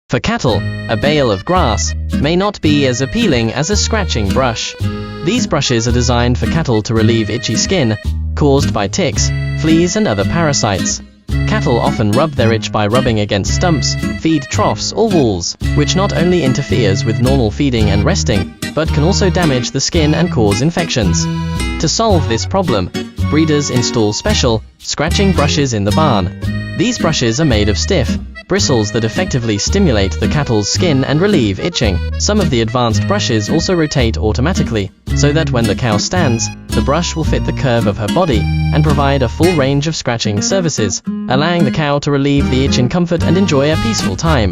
For cattle, a bale of grass may not be as appealing as a scratching brush. These brushes are designed for cattle to relieve itchy skin caused by ticks, fleas and other parasites. Cattle often rub their itch by rubbing against stumps, feed troughs or walls, which not only interferes with normal feeding and resting, but can also damage the skin and cause infections. To solve this problem, breeders install special, scratching brushes in the barn. These brushes are made of stiff bristles that effectively stimulate the cattle's skin and relieve itching. Some of the advanced brushes also rotate automatically, so that when the cow stands, the brush will fit the curve of her body and provide a full range of scratching services, allowing the cow to relieve the itch in comfort and enjoy a peaceful time.